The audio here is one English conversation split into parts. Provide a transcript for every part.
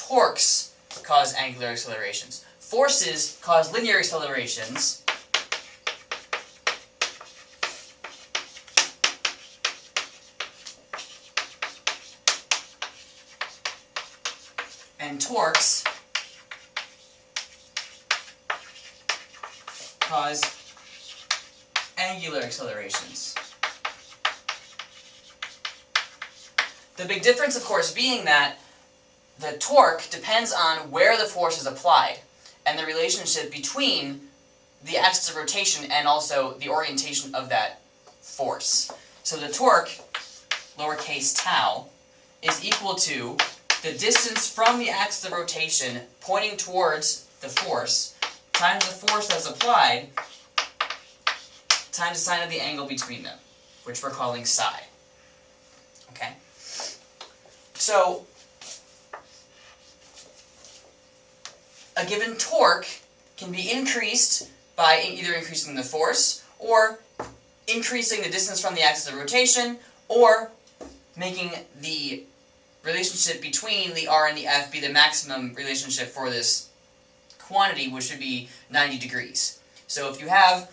torques cause angular accelerations. Forces cause linear accelerations. And torques cause angular accelerations. The big difference, of course, being that the torque depends on where the force is applied and the relationship between the axis of rotation and also the orientation of that force. So the torque, lowercase tau, is equal to the distance from the axis of rotation pointing towards the force times the force that's applied times the sine of the angle between them, which we're calling psi. Okay? So, a given torque can be increased by either increasing the force, or increasing the distance from the axis of rotation, or making the relationship between the r and the f be the maximum relationship for this quantity, which would be 90 degrees. So if you have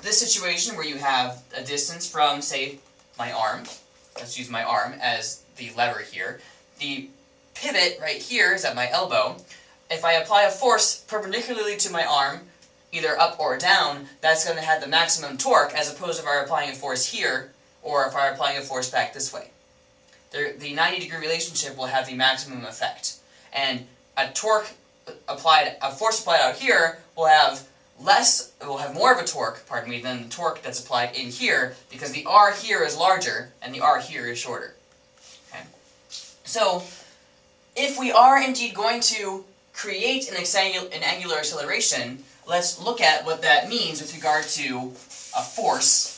this situation where you have a distance from, say, my arm, let's use my arm as the lever here, the pivot right here is at my elbow. If I apply a force perpendicularly to my arm, either up or down, that's going to have the maximum torque, as opposed to if I were applying a force here, or if I were applying a force back this way. The 90 degree relationship will have the maximum effect. And a force applied out here will have more of a torque, than the torque that's applied in here, because the r here is larger and the r here is shorter. Okay? So, if we are indeed going to create an angular acceleration, let's look at what that means with regard to a force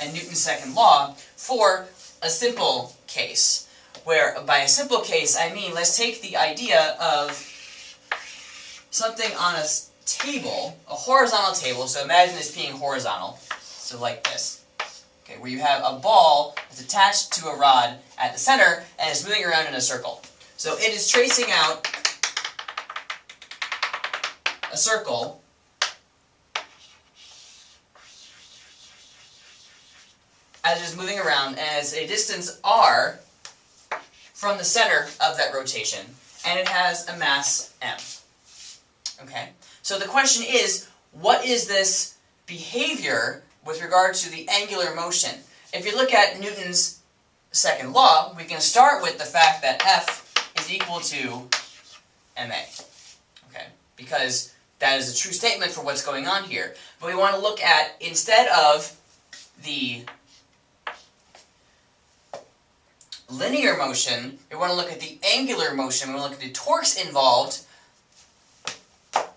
and Newton's second law for a simple case. Where, by a simple case, I mean, let's take the idea of something on a table, a horizontal table, so imagine this being horizontal, so like this, okay, where you have a ball that's attached to a rod at the center, and it's moving around in a circle. So it is tracing out a circle as it is moving around, and it's a distance r from the center of that rotation, and it has a mass m. Okay? So the question is, what is this behavior with regard to the angular motion? If you look at Newton's second law, we can start with the fact that F is equal to ma. Okay? Because that is a true statement for what's going on here. But we want to look at, instead of the linear motion, we want to look at the angular motion. We want to look at the torques involved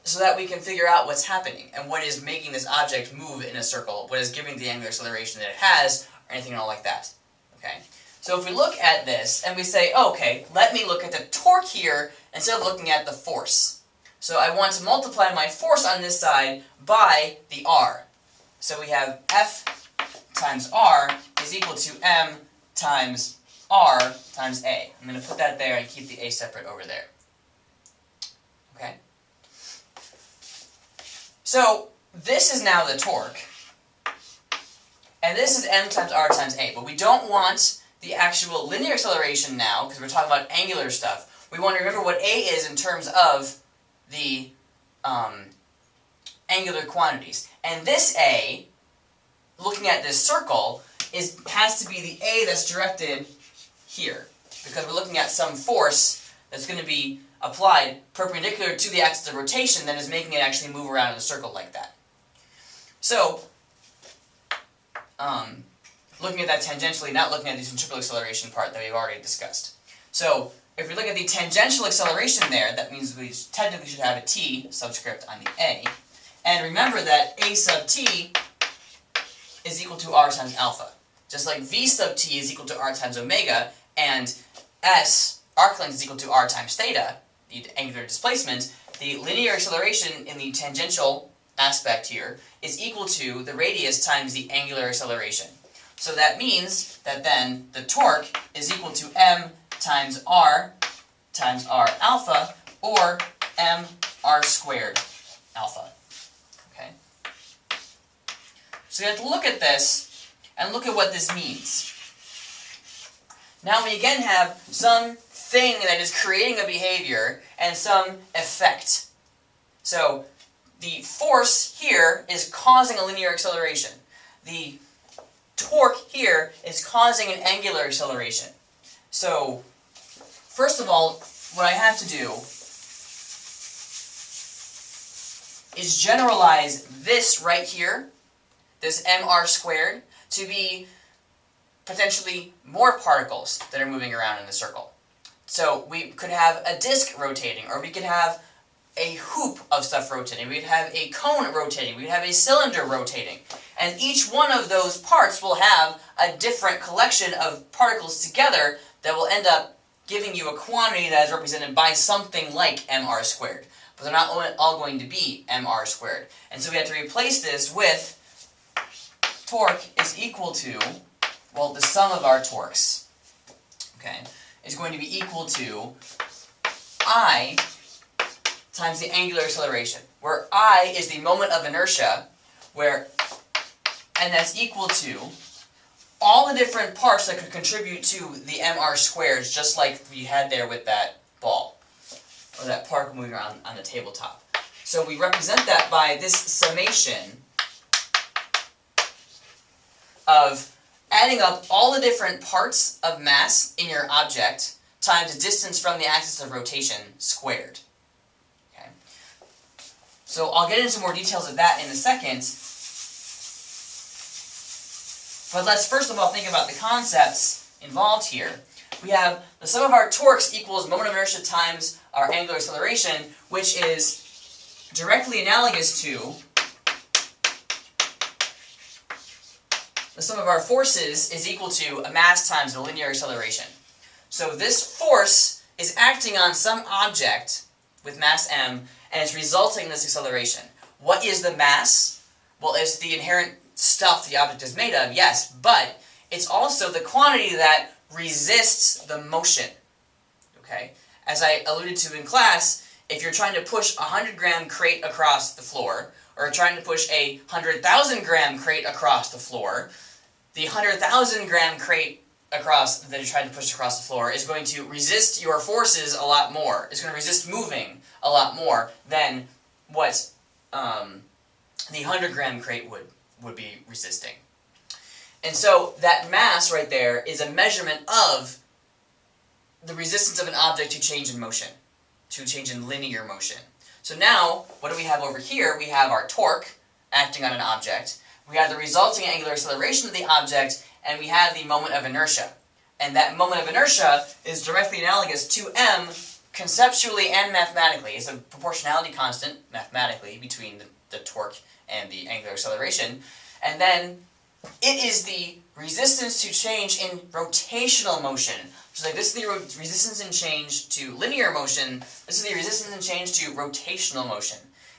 so that we can figure out what's happening and what is making this object move in a circle, what is giving the angular acceleration that it has, or anything at all like that. Okay? So if we look at this and we say, okay, let me look at the torque here instead of looking at the force. So I want to multiply my force on this side by the r. So we have F times r is equal to m times r times a. I'm going to put that there and keep the a separate over there. Okay? So this is now the torque, and this is m times r times a, but we don't want the actual linear acceleration now, because we're talking about angular stuff. We want to remember what a is in terms of the angular quantities. And this a, looking at this circle, has to be the a that's directed here, because we're looking at some force that's going to be applied perpendicular to the axis of rotation that is making it actually move around in a circle like that. So, looking at that tangentially, not looking at the centripetal acceleration part that we've already discussed. So, if we look at the tangential acceleration there, that means we technically should have a t subscript on the a. And remember that a sub t is equal to r times alpha. Just like v sub t is equal to r times omega, and s, arc length, is equal to r times theta, the angular displacement, the linear acceleration in the tangential aspect here is equal to the radius times the angular acceleration. So that means that then the torque is equal to m times r alpha, or mr squared alpha. Okay? So you have to look at this and look at what this means. Now we again have some thing that is creating a behavior and some effect. So the force here is causing a linear acceleration. The torque here is causing an angular acceleration. So first of all, what I have to do is generalize this right here, this mr squared, to be potentially more particles that are moving around in the circle. So we could have a disk rotating, or we could have a hoop of stuff rotating, we'd have a cone rotating, we'd have a cylinder rotating. And each one of those parts will have a different collection of particles together that will end up giving you a quantity that is represented by something like mr squared. But they're not all going to be mr squared. And so we have to replace this with torque is equal to, well, the sum of our torques, okay, is going to be equal to I times the angular acceleration, where I is the moment of inertia, and that's equal to all the different parts that could contribute to the mr squareds, just like we had there with that ball, or that particle moving around on the tabletop. So we represent that by this summation of adding up all the different parts of mass in your object times the distance from the axis of rotation squared. Okay. So I'll get into more details of that in a second. But let's first of all think about the concepts involved here. We have the sum of our torques equals moment of inertia times our angular acceleration, which is directly analogous to the sum of our forces is equal to a mass times the linear acceleration. So this force is acting on some object with mass m, and it's resulting in this acceleration. What is the mass? Well, it's the inherent stuff the object is made of, yes, but it's also the quantity that resists the motion. Okay? As I alluded to in class, if you're trying to push a 100-gram crate across the floor, or trying to push a 100,000-gram crate across the floor, the 100,000-gram crate that you're trying to push across the floor is going to resist your forces a lot more. It's going to resist moving a lot more than what the 100-gram crate would be resisting. And so that mass right there is a measurement of the resistance of an object to change in motion, to change in linear motion. So now, what do we have over here? We have our torque acting on an object, we have the resulting angular acceleration of the object, and we have the moment of inertia. And that moment of inertia is directly analogous to m conceptually and mathematically. It's a proportionality constant, mathematically, between the torque and the angular acceleration. And then it is the resistance to change in rotational motion. So like this is the resistance in change to linear motion, this is the resistance in change to rotational motion.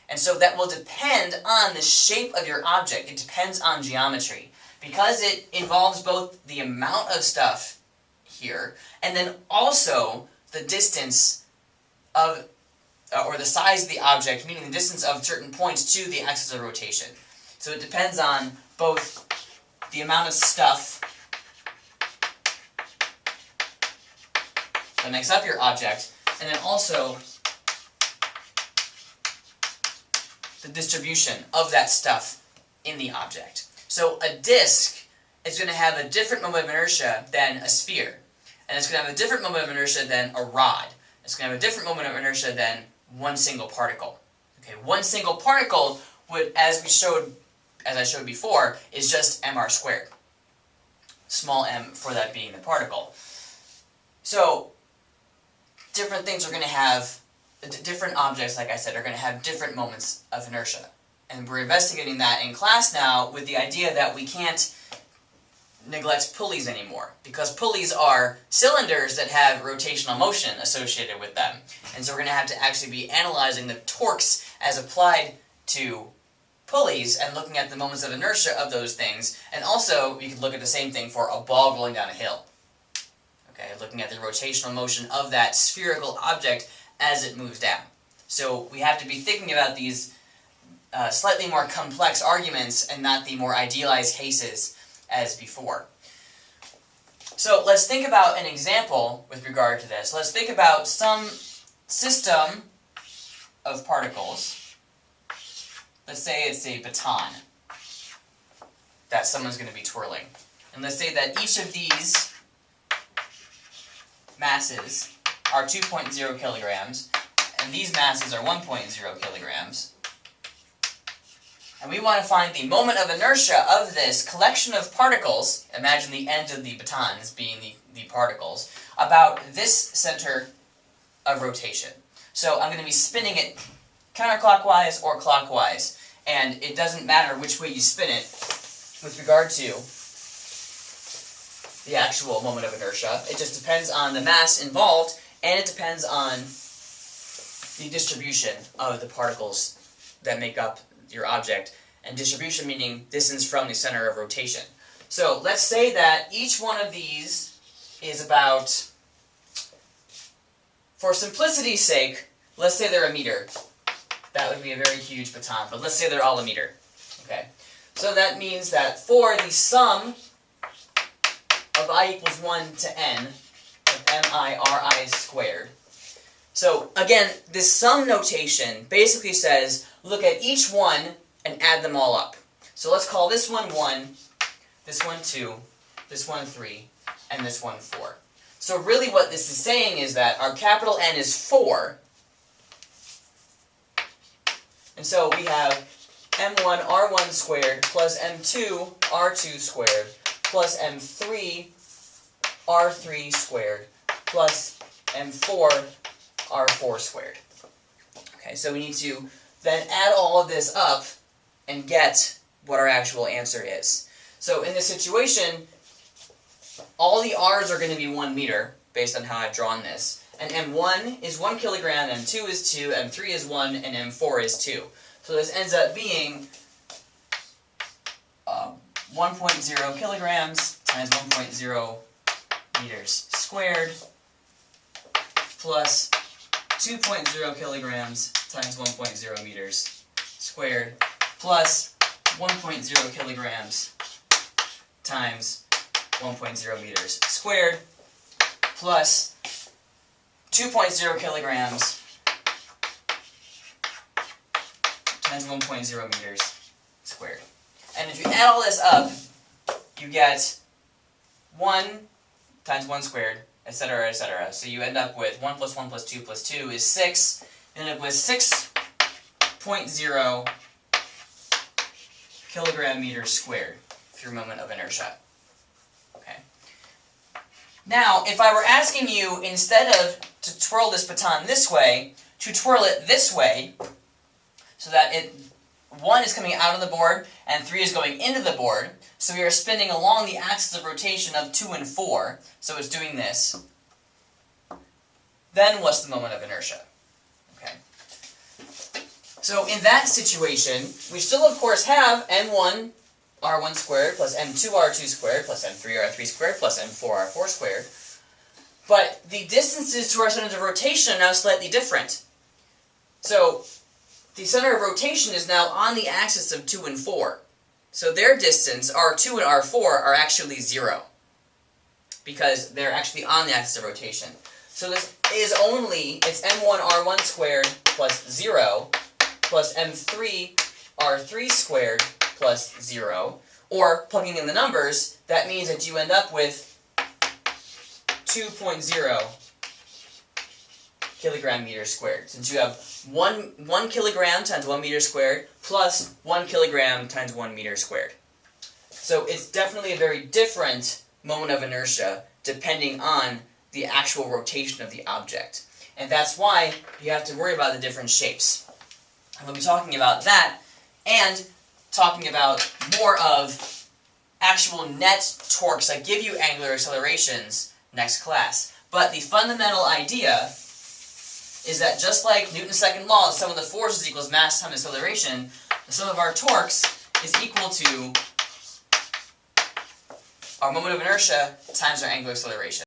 And so that will depend on the shape of your object. It depends on geometry. Because it involves both the amount of stuff here, and then also the distance of, or the size of the object, meaning the distance of certain points to the axis of rotation. So it depends on both the amount of stuff that makes up your object, and then also the distribution of that stuff in the object. So a disk is going to have a different moment of inertia than a sphere, and it's going to have a different moment of inertia than a rod. It's going to have a different moment of inertia than one single particle. Okay, one single particle would, as I showed before, is just mr squared. Small m for that being the particle. So different things are going to have, different objects, like I said, are going to have different moments of inertia. And we're investigating that in class now with the idea that we can't neglect pulleys anymore, because pulleys are cylinders that have rotational motion associated with them. And so we're going to have to actually be analyzing the torques as applied to pulleys and looking at the moments of inertia of those things. And also, you could look at the same thing for a ball rolling down a hill. Okay, looking at the rotational motion of that spherical object as it moves down. So we have to be thinking about these slightly more complex arguments and not the more idealized cases as before. So let's think about an example with regard to this. Let's think about some system of particles. Let's say it's a baton that someone's going to be twirling. And let's say that each of these masses are 2.0 kilograms, and these masses are 1.0 kilograms. And we want to find the moment of inertia of this collection of particles, imagine the end of the batons being the particles, about this center of rotation. So I'm going to be spinning it counterclockwise or clockwise, and it doesn't matter which way you spin it with regard to the actual moment of inertia. It just depends on the mass involved, and it depends on the distribution of the particles that make up your object, and distribution meaning distance from the center of rotation. So let's say that each one of these is about, for simplicity's sake, let's say they're a meter. That would be a very huge baton, but let's say they're all a meter. Okay. So that means that for the sum of I equals 1 to n of mi squared. So again, this sum notation basically says, look at each one and add them all up. So let's call this one 1, this one 2, this one 3, and this one 4. So really what this is saying is that our capital N is 4. And so we have m1 r1 squared plus m2 r2 squared plus m3 r3 squared plus m4 r4 squared. Okay, so we need to then add all of this up and get what our actual answer is. So in this situation, all the r's are going to be 1 meter, based on how I've drawn this. And m1 is 1 kilogram, m2 is 2, m3 is 1, and m4 is 2. So this ends up being 1.0 kilograms times 1.0 meters squared plus 2.0 kilograms times 1.0 meters squared plus 1.0 kilograms times 1.0 meters squared plus 2.0 kilograms times 1.0 meters squared. And if you add all this up, you get 1 times 1 squared, etc., etc. So you end up with 1 plus 1 plus 2 plus 2 is 6. You end up with 6.0 kilogram meters squared through moment of inertia. Okay. Now, if I were asking you, instead of to twirl this baton this way, to twirl it this way, so that 1 is coming out of the board and 3 is going into the board, so we are spinning along the axis of rotation of 2 and 4, so it's doing this, then what's the moment of inertia? Okay. So in that situation, we still of course have m1 r1 squared plus m2 r2 squared plus m3 r3 squared plus m4 r4 squared, but the distances to our centers of rotation are now slightly different. So the center of rotation is now on the axis of 2 and 4. So their distance, r2 and r4, are actually 0, because they're actually on the axis of rotation. So this is only, it's m1 r1 squared plus 0 plus m3 r3 squared plus 0, or plugging in the numbers, that means that you end up with 2.0 kilogram meters squared, since you have 1 kilogram times 1 meter squared plus 1 kilogram times 1 meter squared. So it's definitely a very different moment of inertia depending on the actual rotation of the object. And that's why you have to worry about the different shapes. And we'll be talking about that and talking about more of actual net torques that give you angular accelerations next class. But the fundamental idea is that just like Newton's second law, the sum of the forces equals mass times acceleration, the sum of our torques is equal to our moment of inertia times our angular acceleration.